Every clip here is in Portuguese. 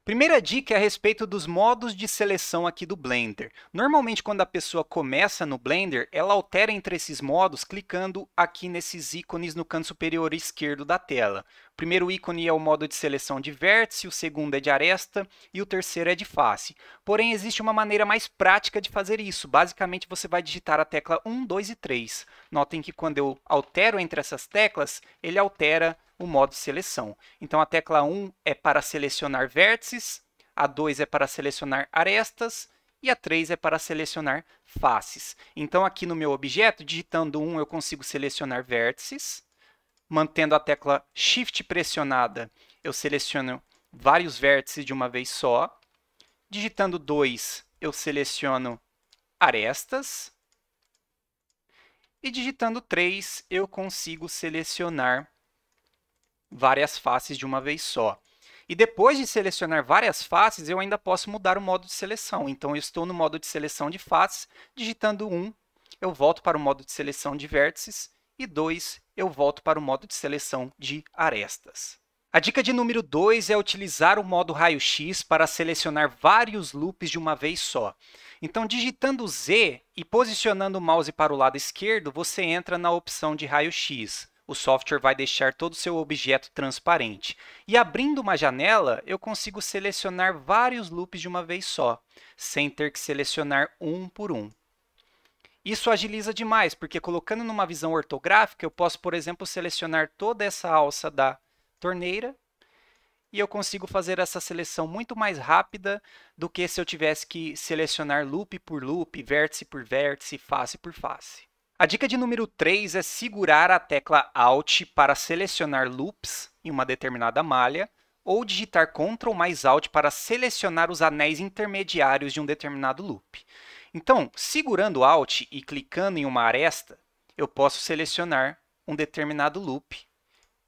Primeira dica é a respeito dos modos de seleção aqui do Blender. Normalmente, quando a pessoa começa no Blender, ela altera entre esses modos clicando aqui nesses ícones no canto superior esquerdo da tela. O primeiro ícone é o modo de seleção de vértice, o segundo é de aresta e o terceiro é de face. Porém, existe uma maneira mais prática de fazer isso. Basicamente, você vai digitar a tecla 1, 2 e 3. Notem que quando eu altero entre essas teclas, ele altera o modo de seleção. Então, a tecla 1 é para selecionar vértices, a 2 é para selecionar arestas e a 3 é para selecionar faces. Então, aqui no meu objeto, digitando 1, eu consigo selecionar vértices. Mantendo a tecla Shift pressionada, eu seleciono vários vértices de uma vez só. Digitando 2, eu seleciono arestas. E digitando 3, eu consigo selecionar várias faces de uma vez só. E depois de selecionar várias faces, eu ainda posso mudar o modo de seleção. Então, eu estou no modo de seleção de faces, digitando 1, eu volto para o modo de seleção de vértices, e 2, eu volto para o modo de seleção de arestas. A dica de número 2 é utilizar o modo raio-x para selecionar vários loops de uma vez só. Então, digitando Z e posicionando o mouse para o lado esquerdo, você entra na opção de raio-x. O software vai deixar todo o seu objeto transparente. E abrindo uma janela, eu consigo selecionar vários loops de uma vez só, sem ter que selecionar um por um. Isso agiliza demais, porque colocando numa visão ortográfica, eu posso, por exemplo, selecionar toda essa alça da torneira e eu consigo fazer essa seleção muito mais rápida do que se eu tivesse que selecionar loop por loop, vértice por vértice, face por face. A dica de número 3 é segurar a tecla Alt para selecionar loops em uma determinada malha ou digitar Ctrl mais Alt para selecionar os anéis intermediários de um determinado loop. Então, segurando Alt e clicando em uma aresta, eu posso selecionar um determinado loop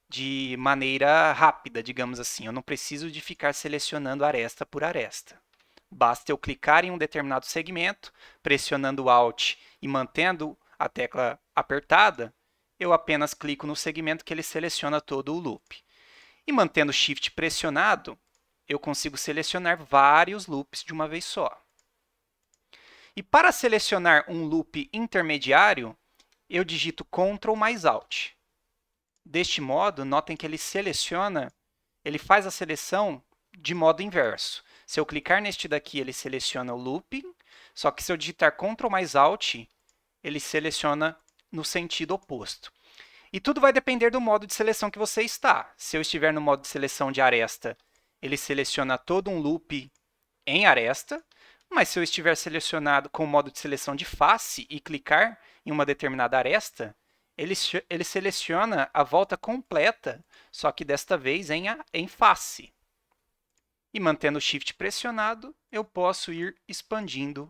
de maneira rápida, digamos assim. Eu não preciso de ficar selecionando aresta por aresta. Basta eu clicar em um determinado segmento, pressionando Alt e mantendo a tecla apertada, eu apenas clico no segmento que ele seleciona todo o loop. E mantendo Shift pressionado, eu consigo selecionar vários loops de uma vez só. E para selecionar um loop intermediário, eu digito Ctrl mais Alt. Deste modo, notem que ele faz a seleção de modo inverso. Se eu clicar neste daqui, ele seleciona o looping, só que se eu digitar Ctrl mais Alt, ele seleciona no sentido oposto. E tudo vai depender do modo de seleção que você está. Se eu estiver no modo de seleção de aresta, ele seleciona todo um loop em aresta, mas se eu estiver selecionado com o modo de seleção de face e clicar em uma determinada aresta, ele seleciona a volta completa, só que desta vez em face. E mantendo o Shift pressionado, eu posso ir expandindo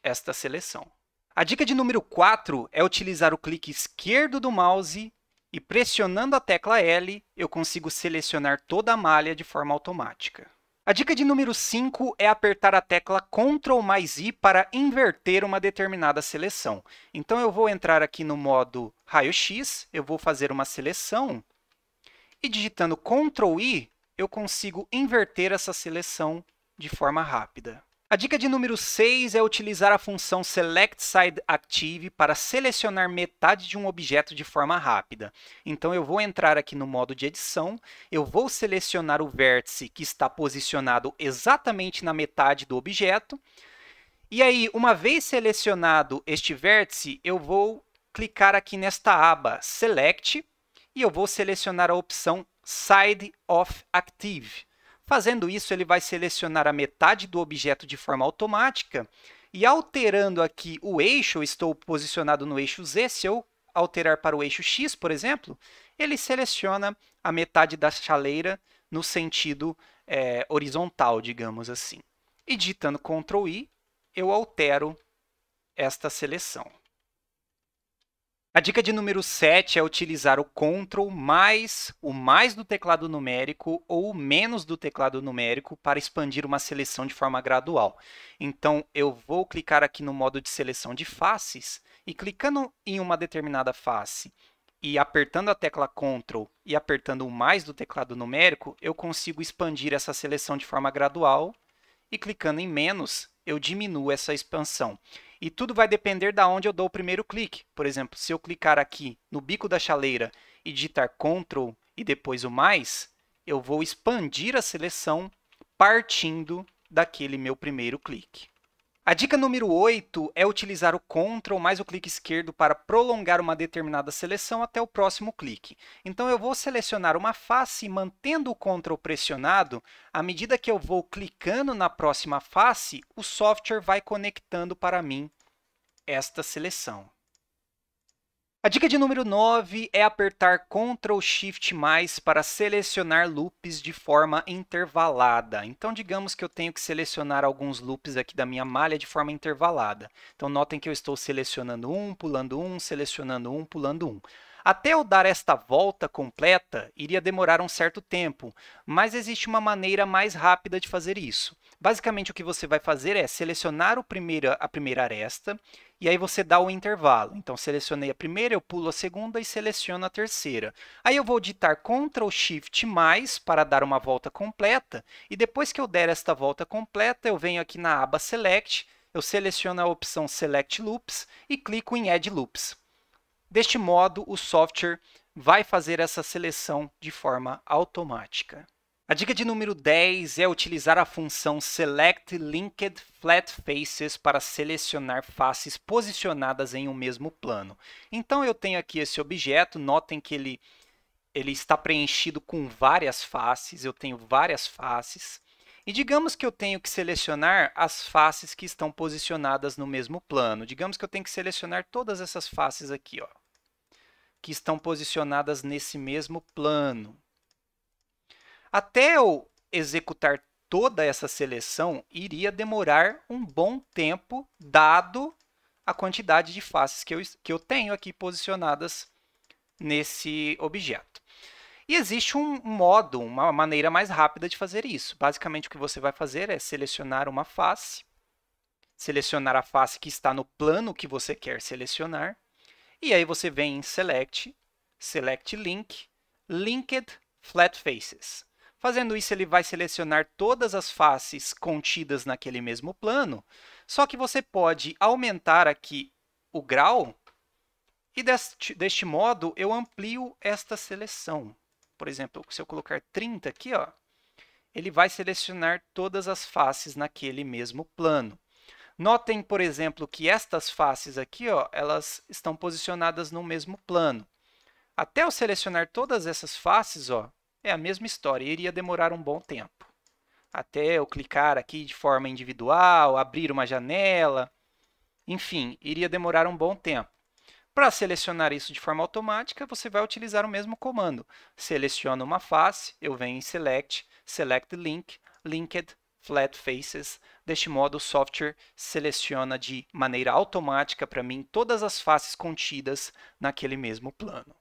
esta seleção. A dica de número 4 é utilizar o clique esquerdo do mouse e pressionando a tecla L, eu consigo selecionar toda a malha de forma automática. A dica de número 5 é apertar a tecla Ctrl mais I para inverter uma determinada seleção. Então, eu vou entrar aqui no modo raio-x, eu vou fazer uma seleção e digitando Ctrl I, eu consigo inverter essa seleção de forma rápida. A dica de número 6 é utilizar a função Select Side Active para selecionar metade de um objeto de forma rápida. Então, eu vou entrar aqui no modo de edição, eu vou selecionar o vértice que está posicionado exatamente na metade do objeto. E aí, uma vez selecionado este vértice, eu vou clicar aqui nesta aba Select e eu vou selecionar a opção Side Off Active. Fazendo isso, ele vai selecionar a metade do objeto de forma automática e alterando aqui o eixo, eu estou posicionado no eixo Z, se eu alterar para o eixo X, por exemplo, ele seleciona a metade da chaleira no sentido horizontal, digamos assim. E digitando Ctrl I, eu altero esta seleção. A dica de número 7 é utilizar o Ctrl mais o mais do teclado numérico ou o menos do teclado numérico para expandir uma seleção de forma gradual. Então, eu vou clicar aqui no modo de seleção de faces e clicando em uma determinada face e apertando a tecla Ctrl e apertando o mais do teclado numérico, eu consigo expandir essa seleção de forma gradual e clicando em menos, eu diminuo essa expansão. E tudo vai depender de onde eu dou o primeiro clique. Por exemplo, se eu clicar aqui no bico da chaleira e digitar Ctrl e depois o mais, eu vou expandir a seleção partindo daquele meu primeiro clique. A dica número 8 é utilizar o Ctrl mais o clique esquerdo para prolongar uma determinada seleção até o próximo clique. Então, eu vou selecionar uma face e mantendo o Ctrl pressionado, à medida que eu vou clicando na próxima face, o software vai conectando para mim esta seleção. A dica de número 9 é apertar Ctrl Shift mais para selecionar loops de forma intervalada. Então, digamos que eu tenho que selecionar alguns loops aqui da minha malha de forma intervalada. Então, notem que eu estou selecionando um, pulando um, selecionando um, pulando um. Até eu dar esta volta completa, iria demorar um certo tempo, mas existe uma maneira mais rápida de fazer isso. Basicamente, o que você vai fazer é selecionar a primeira aresta, e aí você dá o intervalo. Então, selecionei a primeira, eu pulo a segunda e seleciono a terceira. Aí eu vou digitar Ctrl Shift mais para dar uma volta completa. E depois que eu der esta volta completa, eu venho aqui na aba Select, eu seleciono a opção Select Loops e clico em Add Loops. Deste modo, o software vai fazer essa seleção de forma automática. A dica de número 10 é utilizar a função Select Linked Flat Faces para selecionar faces posicionadas em um mesmo plano. Então, eu tenho aqui esse objeto, notem que ele está preenchido com várias faces, eu tenho várias faces. E digamos que eu tenho que selecionar as faces que estão posicionadas no mesmo plano. Digamos que eu tenho que selecionar todas essas faces aqui, ó, que estão posicionadas nesse mesmo plano. Até eu executar toda essa seleção, iria demorar um bom tempo, dado a quantidade de faces que eu tenho aqui posicionadas nesse objeto. E existe um modo, uma maneira mais rápida de fazer isso. Basicamente, o que você vai fazer é selecionar uma face, selecionar a face que está no plano que você quer selecionar, e aí você vem em Select, Select Link, Linked Flat Faces. Fazendo isso, ele vai selecionar todas as faces contidas naquele mesmo plano, só que você pode aumentar aqui o grau e deste modo eu amplio esta seleção. Por exemplo, se eu colocar 30 aqui, ó, ele vai selecionar todas as faces naquele mesmo plano. Notem, por exemplo, que estas faces aqui, ó, elas estão posicionadas no mesmo plano. Até eu selecionar todas essas faces, ó, é a mesma história, iria demorar um bom tempo. Até eu clicar aqui de forma individual, abrir uma janela, enfim, iria demorar um bom tempo. Para selecionar isso de forma automática, você vai utilizar o mesmo comando. Seleciono uma face, eu venho em Select, Select Link, Linked Flat Faces. Deste modo, o software seleciona de maneira automática para mim todas as faces contidas naquele mesmo plano.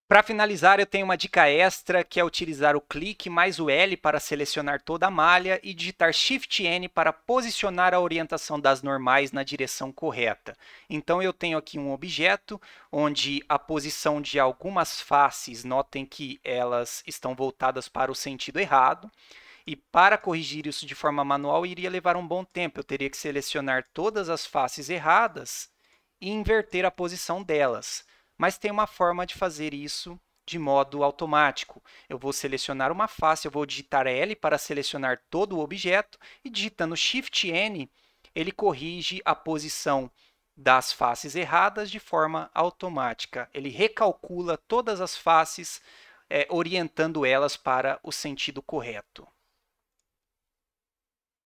Para finalizar, eu tenho uma dica extra, que é utilizar o clique mais o L para selecionar toda a malha e digitar Shift N para posicionar a orientação das normais na direção correta. Então, eu tenho aqui um objeto onde a posição de algumas faces, notem que elas estão voltadas para o sentido errado. E para corrigir isso de forma manual, iria levar um bom tempo. Eu teria que selecionar todas as faces erradas e inverter a posição delas. Mas tem uma forma de fazer isso de modo automático. Eu vou selecionar uma face, eu vou digitar L para selecionar todo o objeto e digitando Shift N, ele corrige a posição das faces erradas de forma automática. Ele recalcula todas as faces, orientando elas para o sentido correto.